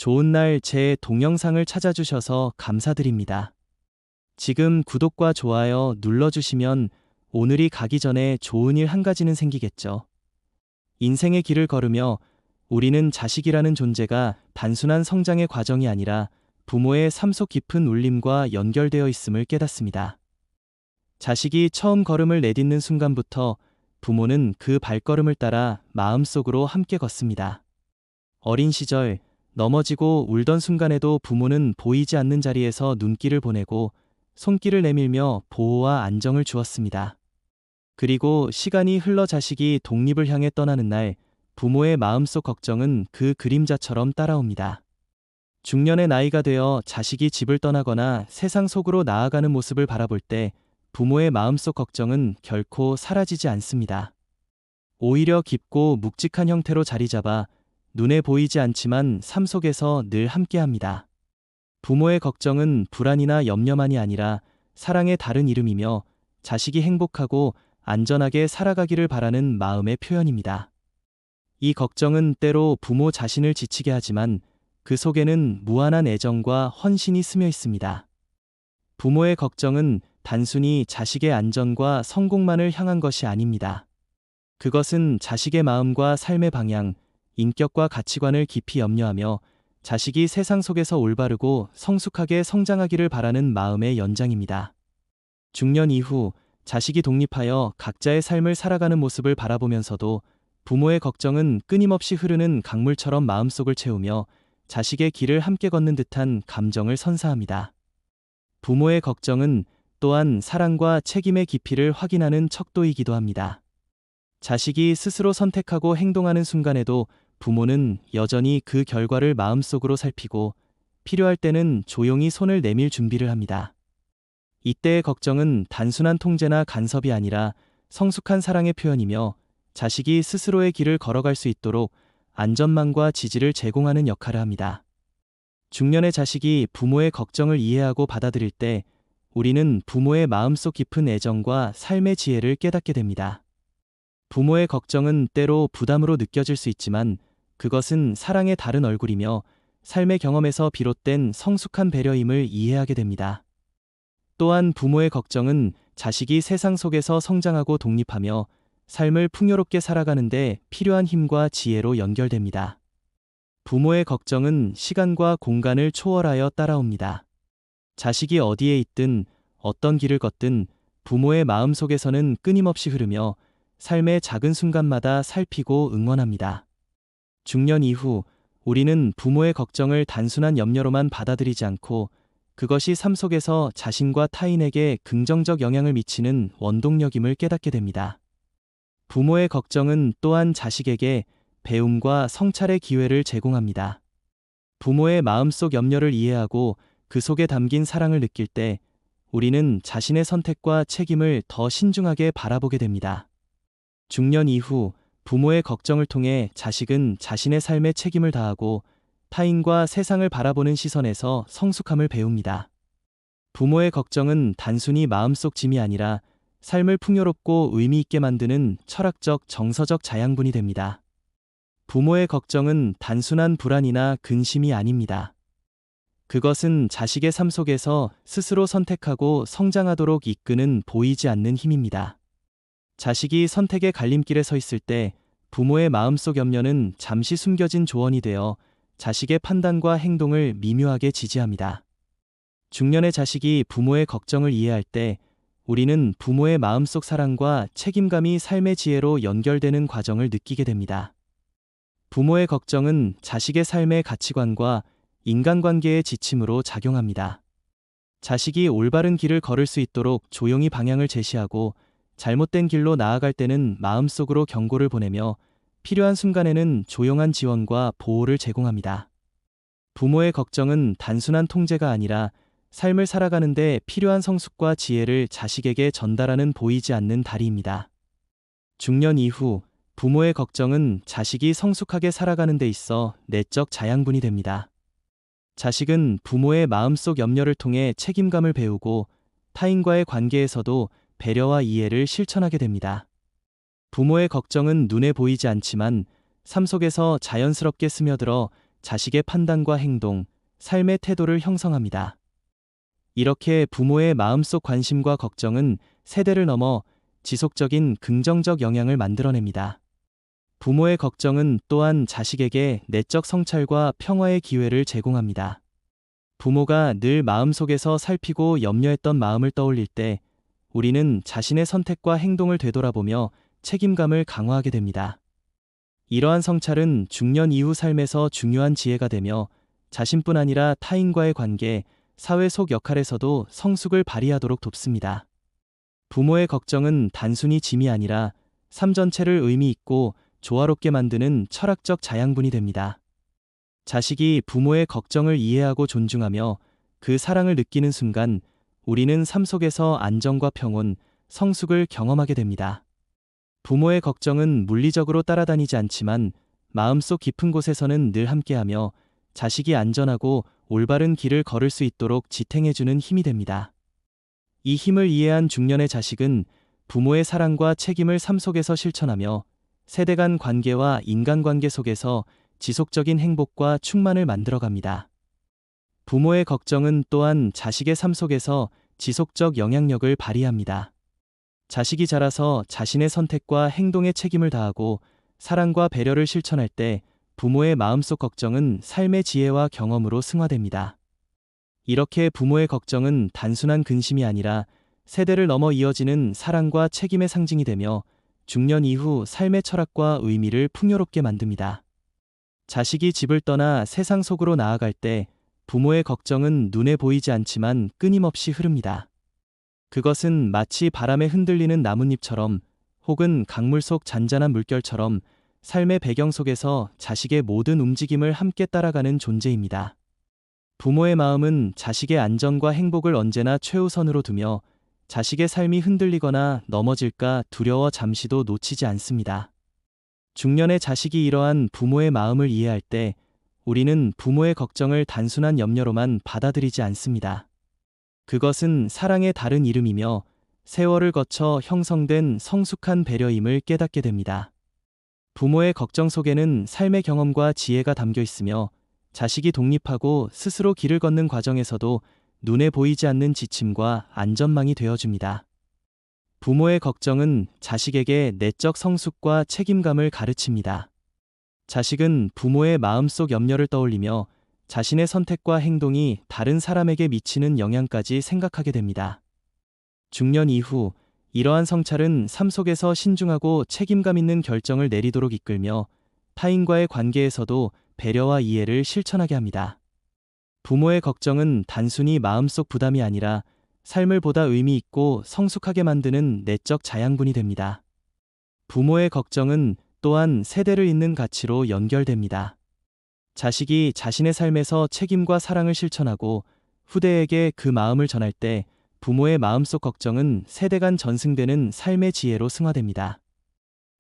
좋은 날 제 동영상을 찾아주셔서 감사드립니다. 지금 구독과 좋아요 눌러주시면 오늘이 가기 전에 좋은 일 한 가지는 생기겠죠. 인생의 길을 걸으며 우리는 자식이라는 존재가 단순한 성장의 과정이 아니라 부모의 삶 속 깊은 울림과 연결되어 있음을 깨닫습니다. 자식이 처음 걸음을 내딛는 순간부터 부모는 그 발걸음을 따라 마음속으로 함께 걷습니다. 어린 시절 넘어지고 울던 순간에도 부모는 보이지 않는 자리에서 눈길을 보내고 손길을 내밀며 보호와 안정을 주었습니다. 그리고 시간이 흘러 자식이 독립을 향해 떠나는 날, 부모의 마음속 걱정은 그 그림자처럼 따라옵니다. 중년의 나이가 되어 자식이 집을 떠나거나 세상 속으로 나아가는 모습을 바라볼 때 부모의 마음속 걱정은 결코 사라지지 않습니다. 오히려 깊고 묵직한 형태로 자리 잡아 눈에 보이지 않지만 삶 속에서 늘 함께합니다. 부모의 걱정은 불안이나 염려만이 아니라 사랑의 다른 이름이며 자식이 행복하고 안전하게 살아가기를 바라는 마음의 표현입니다. 이 걱정은 때로 부모 자신을 지치게 하지만 그 속에는 무한한 애정과 헌신이 스며 있습니다. 부모의 걱정은 단순히 자식의 안전과 성공만을 향한 것이 아닙니다. 그것은 자식의 마음과 삶의 방향, 인격과 가치관을 깊이 염려하며 자식이 세상 속에서 올바르고 성숙하게 성장하기를 바라는 마음의 연장입니다. 중년 이후 자식이 독립하여 각자의 삶을 살아가는 모습을 바라보면서도 부모의 걱정은 끊임없이 흐르는 강물처럼 마음속을 채우며 자식의 길을 함께 걷는 듯한 감정을 선사합니다. 부모의 걱정은 또한 사랑과 책임의 깊이를 확인하는 척도이기도 합니다. 자식이 스스로 선택하고 행동하는 순간에도 부모는 여전히 그 결과를 마음속으로 살피고 필요할 때는 조용히 손을 내밀 준비를 합니다. 이때의 걱정은 단순한 통제나 간섭이 아니라 성숙한 사랑의 표현이며 자식이 스스로의 길을 걸어갈 수 있도록 안전망과 지지를 제공하는 역할을 합니다. 중년의 자식이 부모의 걱정을 이해하고 받아들일 때 우리는 부모의 마음속 깊은 애정과 삶의 지혜를 깨닫게 됩니다. 부모의 걱정은 때로 부담으로 느껴질 수 있지만 그것은 사랑의 다른 얼굴이며 삶의 경험에서 비롯된 성숙한 배려임을 이해하게 됩니다. 또한 부모의 걱정은 자식이 세상 속에서 성장하고 독립하며 삶을 풍요롭게 살아가는 데 필요한 힘과 지혜로 연결됩니다. 부모의 걱정은 시간과 공간을 초월하여 따라옵니다. 자식이 어디에 있든 어떤 길을 걷든 부모의 마음 속에서는 끊임없이 흐르며 삶의 작은 순간마다 살피고 응원합니다. 중년 이후 우리는 부모의 걱정을 단순한 염려로만 받아들이지 않고 그것이 삶 속에서 자신과 타인에게 긍정적 영향을 미치는 원동력임을 깨닫게 됩니다. 부모의 걱정은 또한 자식에게 배움과 성찰의 기회를 제공합니다. 부모의 마음속 염려를 이해하고 그 속에 담긴 사랑을 느낄 때 우리는 자신의 선택과 책임을 더 신중하게 바라보게 됩니다. 중년 이후 부모의 걱정을 통해 자식은 자신의 삶에 책임을 다하고 타인과 세상을 바라보는 시선에서 성숙함을 배웁니다. 부모의 걱정은 단순히 마음속 짐이 아니라 삶을 풍요롭고 의미 있게 만드는 철학적, 정서적 자양분이 됩니다. 부모의 걱정은 단순한 불안이나 근심이 아닙니다. 그것은 자식의 삶 속에서 스스로 선택하고 성장하도록 이끄는 보이지 않는 힘입니다. 자식이 선택의 갈림길에 서 있을 때 부모의 마음속 염려는 잠시 숨겨진 조언이 되어 자식의 판단과 행동을 미묘하게 지지합니다. 중년의 자식이 부모의 걱정을 이해할 때 우리는 부모의 마음속 사랑과 책임감이 삶의 지혜로 연결되는 과정을 느끼게 됩니다. 부모의 걱정은 자식의 삶의 가치관과 인간관계의 지침으로 작용합니다. 자식이 올바른 길을 걸을 수 있도록 조용히 방향을 제시하고 잘못된 길로 나아갈 때는 마음속으로 경고를 보내며 필요한 순간에는 조용한 지원과 보호를 제공합니다. 부모의 걱정은 단순한 통제가 아니라 삶을 살아가는 데 필요한 성숙과 지혜를 자식에게 전달하는 보이지 않는 다리입니다. 중년 이후 부모의 걱정은 자식이 성숙하게 살아가는 데 있어 내적 자양분이 됩니다. 자식은 부모의 마음속 염려를 통해 책임감을 배우고 타인과의 관계에서도 배려와 이해를 실천하게 됩니다. 부모의 걱정은 눈에 보이지 않지만 삶 속에서 자연스럽게 스며들어 자식의 판단과 행동, 삶의 태도를 형성합니다. 이렇게 부모의 마음속 관심과 걱정은 세대를 넘어 지속적인 긍정적 영향을 만들어냅니다. 부모의 걱정은 또한 자식에게 내적 성찰과 평화의 기회를 제공합니다. 부모가 늘 마음속에서 살피고 염려했던 마음을 떠올릴 때 우리는 자신의 선택과 행동을 되돌아보며 책임감을 강화하게 됩니다. 이러한 성찰은 중년 이후 삶에서 중요한 지혜가 되며 자신뿐 아니라 타인과의 관계, 사회 속 역할에서도 성숙을 발휘하도록 돕습니다. 부모의 걱정은 단순히 짐이 아니라 삶 전체를 의미 있고 조화롭게 만드는 철학적 자양분이 됩니다. 자식이 부모의 걱정을 이해하고 존중하며 그 사랑을 느끼는 순간 우리는 삶 속에서 안정과 평온, 성숙을 경험하게 됩니다. 부모의 걱정은 물리적으로 따라다니지 않지만 마음속 깊은 곳에서는 늘 함께하며 자식이 안전하고 올바른 길을 걸을 수 있도록 지탱해주는 힘이 됩니다. 이 힘을 이해한 중년의 자식은 부모의 사랑과 책임을 삶 속에서 실천하며 세대 간 관계와 인간관계 속에서 지속적인 행복과 충만을 만들어갑니다. 부모의 걱정은 또한 자식의 삶 속에서 지속적 영향력을 발휘합니다. 자식이 자라서 자신의 선택과 행동에 책임을 다하고 사랑과 배려를 실천할 때 부모의 마음속 걱정은 삶의 지혜와 경험으로 승화됩니다. 이렇게 부모의 걱정은 단순한 근심이 아니라 세대를 넘어 이어지는 사랑과 책임의 상징이 되며 중년 이후 삶의 철학과 의미를 풍요롭게 만듭니다. 자식이 집을 떠나 세상 속으로 나아갈 때 부모의 걱정은 눈에 보이지 않지만 끊임없이 흐릅니다. 그것은 마치 바람에 흔들리는 나뭇잎처럼 혹은 강물 속 잔잔한 물결처럼 삶의 배경 속에서 자식의 모든 움직임을 함께 따라가는 존재입니다. 부모의 마음은 자식의 안전과 행복을 언제나 최우선으로 두며 자식의 삶이 흔들리거나 넘어질까 두려워 잠시도 놓치지 않습니다. 중년의 자식이 이러한 부모의 마음을 이해할 때 우리는 부모의 걱정을 단순한 염려로만 받아들이지 않습니다. 그것은 사랑의 다른 이름이며 세월을 거쳐 형성된 성숙한 배려임을 깨닫게 됩니다. 부모의 걱정 속에는 삶의 경험과 지혜가 담겨 있으며 자식이 독립하고 스스로 길을 걷는 과정에서도 눈에 보이지 않는 지침과 안전망이 되어줍니다. 부모의 걱정은 자식에게 내적 성숙과 책임감을 가르칩니다. 자식은 부모의 마음속 염려를 떠올리며 자신의 선택과 행동이 다른 사람에게 미치는 영향까지 생각하게 됩니다. 중년 이후 이러한 성찰은 삶 속에서 신중하고 책임감 있는 결정을 내리도록 이끌며 타인과의 관계에서도 배려와 이해를 실천하게 합니다. 부모의 걱정은 단순히 마음속 부담이 아니라 삶을 보다 의미 있고 성숙하게 만드는 내적 자양분이 됩니다. 부모의 걱정은 또한 세대를 잇는 가치로 연결됩니다. 자식이 자신의 삶에서 책임과 사랑을 실천하고 후대에게 그 마음을 전할 때 부모의 마음속 걱정은 세대 간 전승되는 삶의 지혜로 승화됩니다.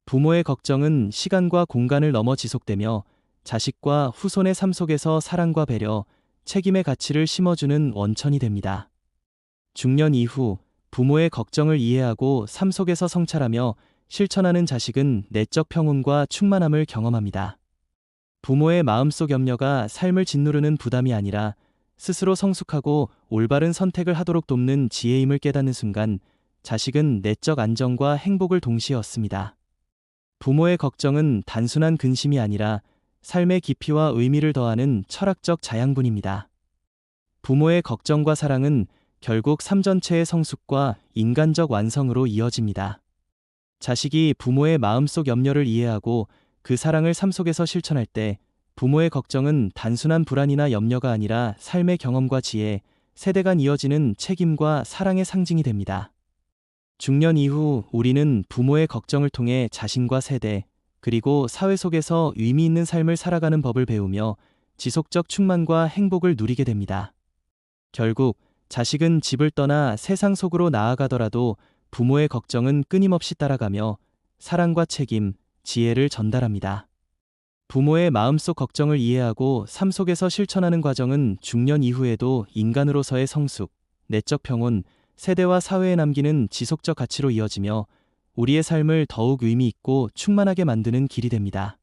부모의 걱정은 시간과 공간을 넘어 지속되며 자식과 후손의 삶 속에서 사랑과 배려, 책임의 가치를 심어주는 원천이 됩니다. 중년 이후 부모의 걱정을 이해하고 삶 속에서 성찰하며 실천하는 자식은 내적 평온과 충만함을 경험합니다. 부모의 마음속 염려가 삶을 짓누르는 부담이 아니라 스스로 성숙하고 올바른 선택을 하도록 돕는 지혜임을 깨닫는 순간 자식은 내적 안정과 행복을 동시에 얻습니다. 부모의 걱정은 단순한 근심이 아니라 삶의 깊이와 의미를 더하는 철학적 자양분입니다. 부모의 걱정과 사랑은 결국 삶 전체의 성숙과 인간적 완성으로 이어집니다. 자식이 부모의 마음속 염려를 이해하고 그 사랑을 삶 속에서 실천할 때 부모의 걱정은 단순한 불안이나 염려가 아니라 삶의 경험과 지혜, 세대 간 이어지는 책임과 사랑의 상징이 됩니다. 중년 이후 우리는 부모의 걱정을 통해 자신과 세대, 그리고 사회 속에서 의미 있는 삶을 살아가는 법을 배우며 지속적 충만과 행복을 누리게 됩니다. 결국 자식은 집을 떠나 세상 속으로 나아가더라도 부모의 걱정은 끊임없이 따라가며 사랑과 책임, 지혜를 전달합니다. 부모의 마음속 걱정을 이해하고 삶 속에서 실천하는 과정은 중년 이후에도 인간으로서의 성숙, 내적 평온, 세대와 사회에 남기는 지속적 가치로 이어지며 우리의 삶을 더욱 의미 있고 충만하게 만드는 길이 됩니다.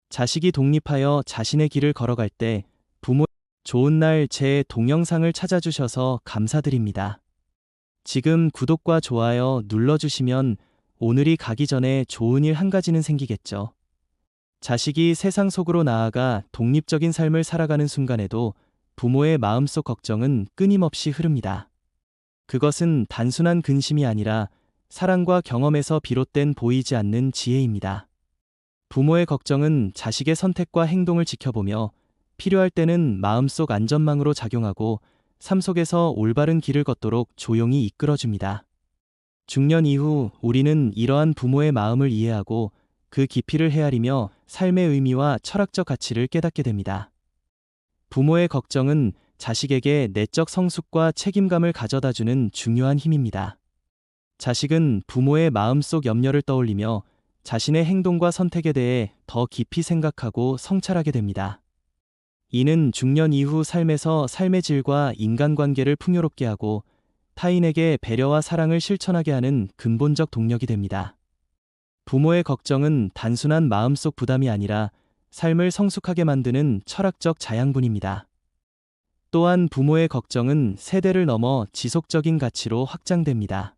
자식이 독립하여 자신의 길을 걸어갈 때 부모 좋은 날 제 동영상을 찾아주셔서 감사드립니다. 지금 구독과 좋아요 눌러주시면 오늘이 가기 전에 좋은 일 한 가지는 생기겠죠. 자식이 세상 속으로 나아가 독립적인 삶을 살아가는 순간에도 부모의 마음속 걱정은 끊임없이 흐릅니다. 그것은 단순한 근심이 아니라 사랑과 경험에서 비롯된 보이지 않는 지혜입니다. 부모의 걱정은 자식의 선택과 행동을 지켜보며 필요할 때는 마음속 안전망으로 작용하고 삶 속에서 올바른 길을 걷도록 조용히 이끌어줍니다. 중년 이후 우리는 이러한 부모의 마음을 이해하고 그 깊이를 헤아리며 삶의 의미와 철학적 가치를 깨닫게 됩니다. 부모의 걱정은 자식에게 내적 성숙과 책임감을 가져다주는 중요한 힘입니다. 자식은 부모의 마음속 염려를 떠올리며 자신의 행동과 선택에 대해 더 깊이 생각하고 성찰하게 됩니다. 이는 중년 이후 삶에서 삶의 질과 인간관계를 풍요롭게 하고 타인에게 배려와 사랑을 실천하게 하는 근본적 동력이 됩니다. 부모의 걱정은 단순한 마음속 부담이 아니라 삶을 성숙하게 만드는 철학적 자양분입니다. 또한 부모의 걱정은 세대를 넘어 지속적인 가치로 확장됩니다.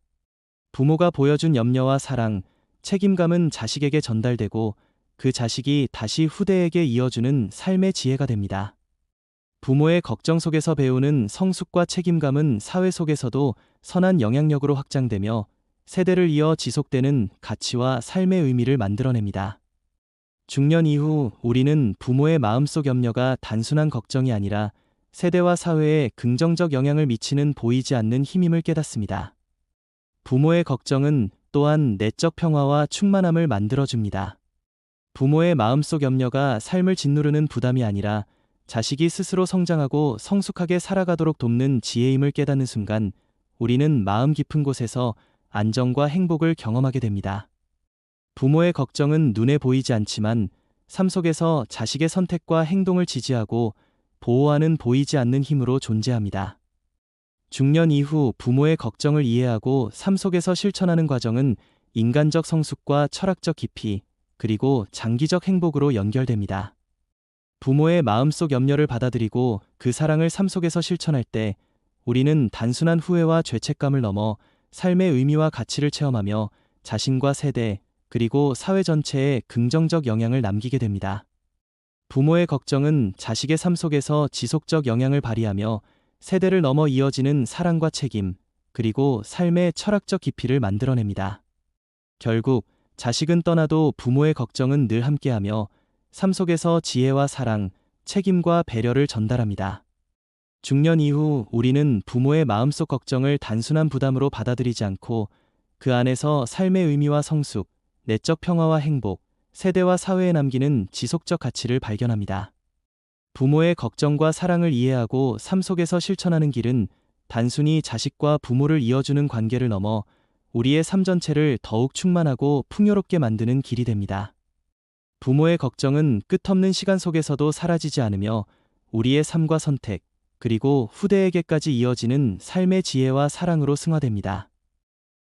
부모가 보여준 염려와 사랑, 책임감은 자식에게 전달되고 그 자식이 다시 후대에게 이어주는 삶의 지혜가 됩니다. 부모의 걱정 속에서 배우는 성숙과 책임감은 사회 속에서도 선한 영향력으로 확장되며 세대를 이어 지속되는 가치와 삶의 의미를 만들어냅니다. 중년 이후 우리는 부모의 마음속 염려가 단순한 걱정이 아니라 세대와 사회에 긍정적 영향을 미치는 보이지 않는 힘임을 깨닫습니다. 부모의 걱정은 또한 내적 평화와 충만함을 만들어줍니다. 부모의 마음속 염려가 삶을 짓누르는 부담이 아니라 자식이 스스로 성장하고 성숙하게 살아가도록 돕는 지혜임을 깨닫는 순간 우리는 마음 깊은 곳에서 안정과 행복을 경험하게 됩니다. 부모의 걱정은 눈에 보이지 않지만 삶 속에서 자식의 선택과 행동을 지지하고 보호하는 보이지 않는 힘으로 존재합니다. 중년 이후 부모의 걱정을 이해하고 삶 속에서 실천하는 과정은 인간적 성숙과 철학적 깊이, 그리고 장기적 행복으로 연결됩니다. 부모의 마음속 염려를 받아들이고 그 사랑을 삶 속에서 실천할 때 우리는 단순한 후회와 죄책감을 넘어 삶의 의미와 가치를 체험하며 자신과 세대, 그리고 사회 전체에 긍정적 영향을 남기게 됩니다. 부모의 걱정은 자식의 삶 속에서 지속적 영향을 발휘하며 세대를 넘어 이어지는 사랑과 책임, 그리고 삶의 철학적 깊이를 만들어냅니다. 결국 자식은 떠나도 부모의 걱정은 늘 함께하며 삶 속에서 지혜와 사랑, 책임과 배려를 전달합니다. 중년 이후 우리는 부모의 마음속 걱정을 단순한 부담으로 받아들이지 않고 그 안에서 삶의 의미와 성숙, 내적 평화와 행복, 세대와 사회에 남기는 지속적 가치를 발견합니다. 부모의 걱정과 사랑을 이해하고 삶 속에서 실천하는 길은 단순히 자식과 부모를 이어주는 관계를 넘어 우리의 삶 전체를 더욱 충만하고 풍요롭게 만드는 길이 됩니다. 부모의 걱정은 끝없는 시간 속에서도 사라지지 않으며 우리의 삶과 선택, 그리고 후대에게까지 이어지는 삶의 지혜와 사랑으로 승화됩니다.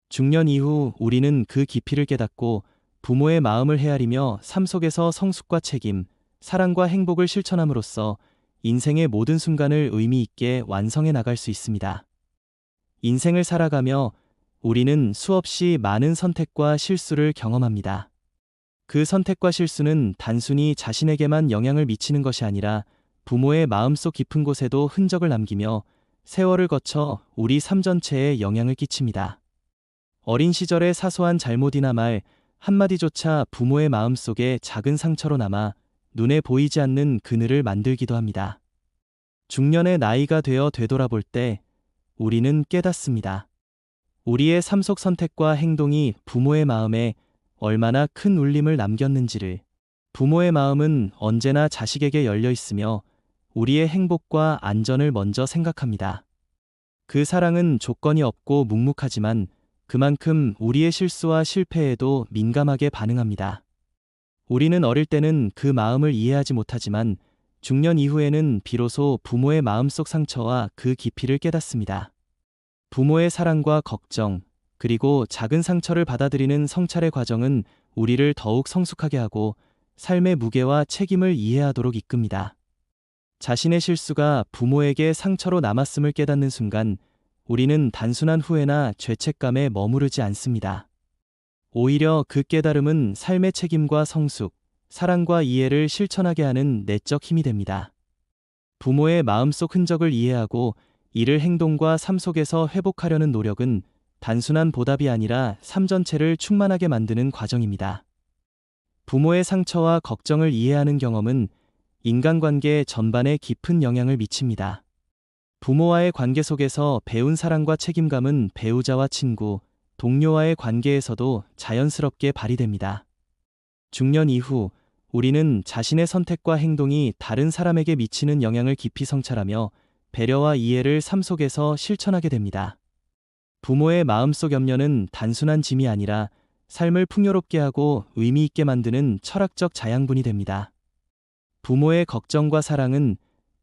중년 이후 우리는 그 깊이를 깨닫고 부모의 마음을 헤아리며 삶 속에서 성숙과 책임, 사랑과 행복을 실천함으로써 인생의 모든 순간을 의미 있게 완성해 나갈 수 있습니다. 인생을 살아가며 우리는 수없이 많은 선택과 실수를 경험합니다. 그 선택과 실수는 단순히 자신에게만 영향을 미치는 것이 아니라 부모의 마음속 깊은 곳에도 흔적을 남기며 세월을 거쳐 우리 삶 전체에 영향을 끼칩니다. 어린 시절의 사소한 잘못이나 말 한마디조차 부모의 마음속에 작은 상처로 남아 눈에 보이지 않는 그늘을 만들기도 합니다. 중년의 나이가 되어 되돌아볼 때 우리는 깨닫습니다. 우리의 삶 속 선택과 행동이 부모의 마음에 얼마나 큰 울림을 남겼는지를. 부모의 마음은 언제나 자식에게 열려 있으며 우리의 행복과 안전을 먼저 생각합니다. 그 사랑은 조건이 없고 묵묵하지만 그만큼 우리의 실수와 실패에도 민감하게 반응합니다. 우리는 어릴 때는 그 마음을 이해하지 못하지만 중년 이후에는 비로소 부모의 마음속 상처와 그 깊이를 깨닫습니다. 부모의 사랑과 걱정, 그리고 작은 상처를 받아들이는 성찰의 과정은 우리를 더욱 성숙하게 하고 삶의 무게와 책임을 이해하도록 이끕니다. 자신의 실수가 부모에게 상처로 남았음을 깨닫는 순간 우리는 단순한 후회나 죄책감에 머무르지 않습니다. 오히려 그 깨달음은 삶의 책임과 성숙, 사랑과 이해를 실천하게 하는 내적 힘이 됩니다. 부모의 마음속 흔적을 이해하고 이를 행동과 삶 속에서 회복하려는 노력은 단순한 보답이 아니라 삶 전체를 충만하게 만드는 과정입니다. 부모의 상처와 걱정을 이해하는 경험은 인간관계 전반에 깊은 영향을 미칩니다. 부모와의 관계 속에서 배운 사랑과 책임감은 배우자와 친구, 동료와의 관계에서도 자연스럽게 발휘됩니다. 중년 이후 우리는 자신의 선택과 행동이 다른 사람에게 미치는 영향을 깊이 성찰하며 배려와 이해를 삶 속에서 실천하게 됩니다. 부모의 마음속 염려는 단순한 짐이 아니라 삶을 풍요롭게 하고 의미 있게 만드는 철학적 자양분이 됩니다. 부모의 걱정과 사랑은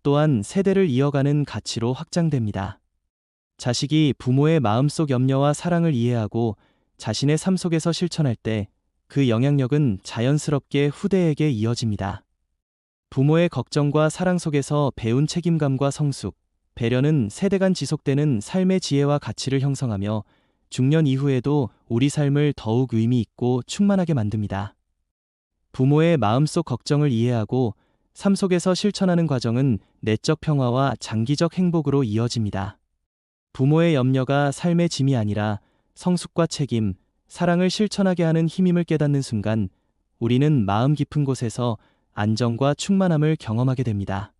또한 세대를 이어가는 가치로 확장됩니다. 자식이 부모의 마음속 염려와 사랑을 이해하고 자신의 삶 속에서 실천할 때 그 영향력은 자연스럽게 후대에게 이어집니다. 부모의 걱정과 사랑 속에서 배운 책임감과 성숙, 배려는 세대 간 지속되는 삶의 지혜와 가치를 형성하며 중년 이후에도 우리 삶을 더욱 의미 있고 충만하게 만듭니다. 부모의 마음속 걱정을 이해하고 삶 속에서 실천하는 과정은 내적 평화와 장기적 행복으로 이어집니다. 부모의 염려가 삶의 짐이 아니라 성숙과 책임, 사랑을 실천하게 하는 힘임을 깨닫는 순간 우리는 마음 깊은 곳에서 안정과 충만함을 경험하게 됩니다.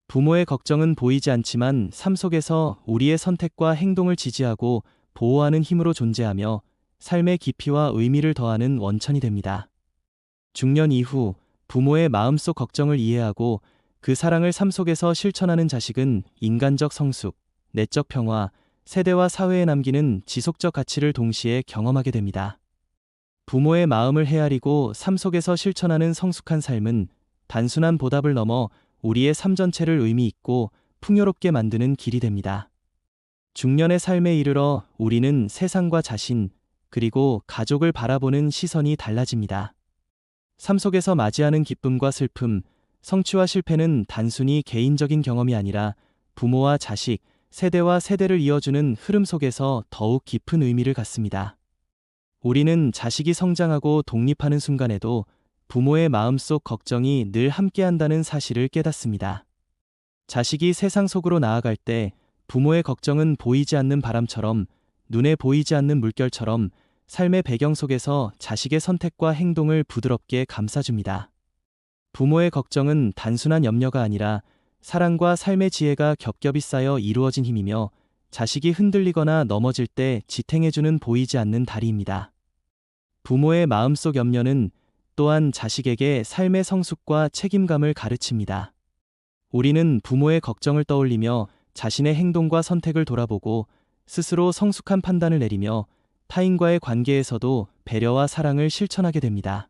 부모의 걱정은 보이지 않지만 삶 속에서 우리의 선택과 행동을 지지하고 보호하는 힘으로 존재하며 삶의 깊이와 의미를 더하는 원천이 됩니다. 중년 이후 부모의 마음속 걱정을 이해하고 그 사랑을 삶 속에서 실천하는 자식은 인간적 성숙, 내적 평화, 세대와 사회에 남기는 지속적 가치를 동시에 경험하게 됩니다. 부모의 마음을 헤아리고 삶 속에서 실천하는 성숙한 삶은 단순한 보답을 넘어 우리의 삶 전체를 의미 있고 풍요롭게 만드는 길이 됩니다. 중년의 삶에 이르러 우리는 세상과 자신, 그리고 가족을 바라보는 시선이 달라집니다. 삶 속에서 맞이하는 기쁨과 슬픔, 성취와 실패는 단순히 개인적인 경험이 아니라 부모와 자식, 세대와 세대를 이어주는 흐름 속에서 더욱 깊은 의미를 갖습니다. 우리는 자식이 성장하고 독립하는 순간에도 부모의 마음속 걱정이 늘 함께한다는 사실을 깨닫습니다. 자식이 세상 속으로 나아갈 때 부모의 걱정은 보이지 않는 바람처럼, 눈에 보이지 않는 물결처럼 삶의 배경 속에서 자식의 선택과 행동을 부드럽게 감싸줍니다. 부모의 걱정은 단순한 염려가 아니라 사랑과 삶의 지혜가 겹겹이 쌓여 이루어진 힘이며 자식이 흔들리거나 넘어질 때 지탱해주는 보이지 않는 다리입니다. 부모의 마음속 염려는 또한 자식에게 삶의 성숙과 책임감을 가르칩니다. 우리는 부모의 걱정을 떠올리며 자신의 행동과 선택을 돌아보고 스스로 성숙한 판단을 내리며 타인과의 관계에서도 배려와 사랑을 실천하게 됩니다.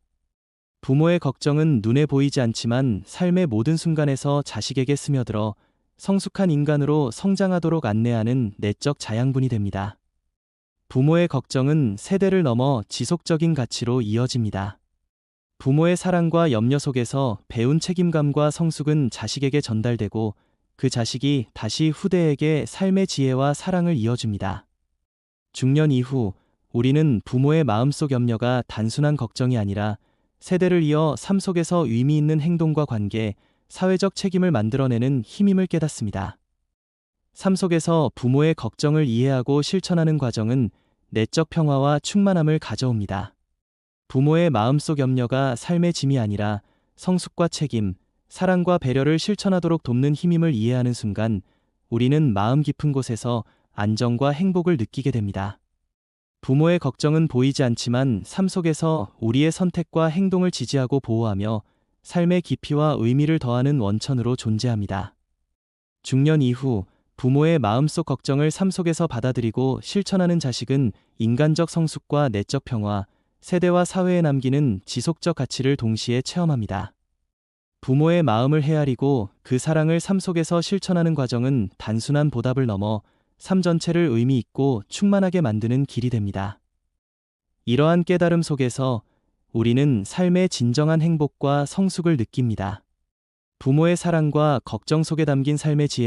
부모의 걱정은 눈에 보이지 않지만 삶의 모든 순간에서 자식에게 스며들어 성숙한 인간으로 성장하도록 안내하는 내적 자양분이 됩니다. 부모의 걱정은 세대를 넘어 지속적인 가치로 이어집니다. 부모의 사랑과 염려 속에서 배운 책임감과 성숙은 자식에게 전달되고 그 자식이 다시 후대에게 삶의 지혜와 사랑을 이어줍니다. 중년 이후 우리는 부모의 마음속 염려가 단순한 걱정이 아니라 세대를 이어 삶 속에서 의미 있는 행동과 관계, 사회적 책임을 만들어내는 힘임을 깨닫습니다. 삶 속에서 부모의 걱정을 이해하고 실천하는 과정은 내적 평화와 충만함을 가져옵니다. 부모의 마음속 염려가 삶의 짐이 아니라 성숙과 책임, 사랑과 배려를 실천하도록 돕는 힘임을 이해하는 순간 우리는 마음 깊은 곳에서 안정과 행복을 느끼게 됩니다. 부모의 걱정은 보이지 않지만 삶 속에서 우리의 선택과 행동을 지지하고 보호하며 삶의 깊이와 의미를 더하는 원천으로 존재합니다. 중년 이후 부모의 마음속 걱정을 삶 속에서 받아들이고 실천하는 자식은 인간적 성숙과 내적 평화, 세대와 사회에 남기는 지속적 가치를 동시에 체험합니다. 부모의 마음을 헤아리고 그 사랑을 삶 속에서 실천하는 과정은 단순한 보답을 넘어 삶 전체를 의미 있고 충만하게 만드는 길이 됩니다. 이러한 깨달음 속에서 우리는 삶의 진정한 행복과 성숙을 느낍니다. 부모의 사랑과 걱정 속에 담긴 삶의 지혜